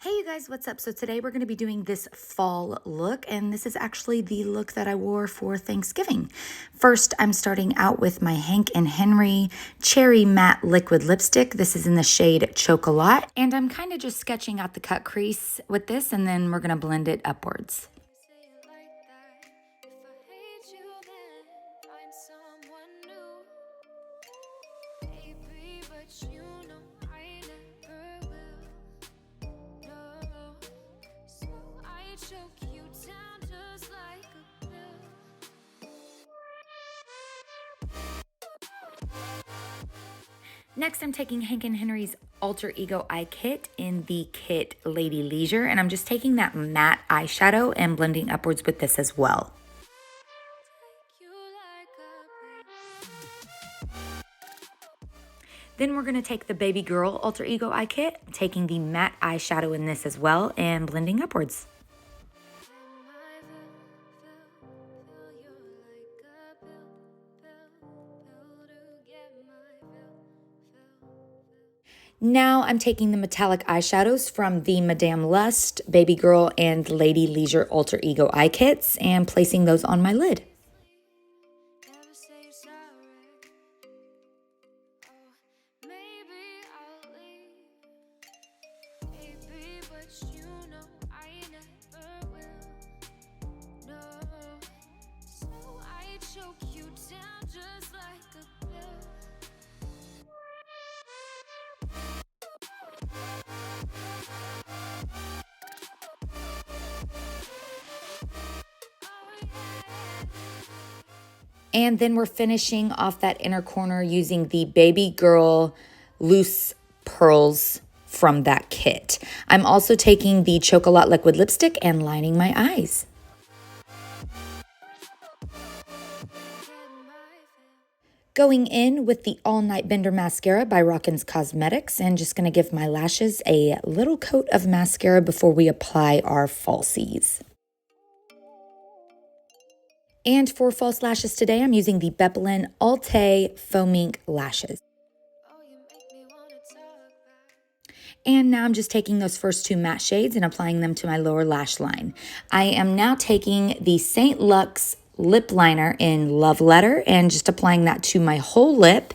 Hey you guys, what's up? So today we're going to be doing this fall look, and this is actually the look that I wore for Thanksgiving. First, I'm starting out with my Hank & Henry Cherry Matte Liquid Lipstick. This is in the shade Chocolat, and I'm kind of just sketching out the cut crease with this, and then we're going to blend it upwards. Next, I'm taking Hank & Henry's Alter Ego Eye Kit in the kit Lady Leisure, and I'm just taking that matte eyeshadow and blending upwards with this as well. Then we're going to take the Baby Girl Alter Ego Eye Kit, taking the matte eyeshadow in this as well and blending upwards. Now I'm taking the metallic eyeshadows from the Madame Lust, Baby Girl, and Lady Leisure Alter Ego Eye Kits and placing those on my lid. And then we're finishing off that inner corner using the Baby Girl Loose Pearls from that kit. I'm also taking the Chocolat Liquid Lipstick and lining my eyes. Going in with the All Night Bender Mascara by Rockins Cosmetics, and just going to give my lashes a little coat of mascara before we apply our falsies. And for false lashes today, I'm using the Bepelin Alte Faux Ink Lashes. And now I'm just taking those first two matte shades and applying them to my lower lash line. I am now taking the St. Luxe lip liner in Love Letter and just applying that to my whole lip.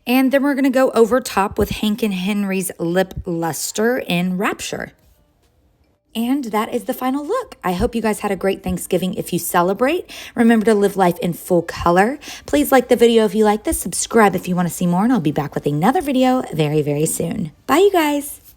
And then we're going to go over top with Hank & Henry's Lip Luster in Rapture. And that is the final look. I hope you guys had a great Thanksgiving if you celebrate. Remember to live life in full color. Please like the video if you like this. Subscribe if you want to see more, and I'll be back with another video very, very soon. Bye, you guys.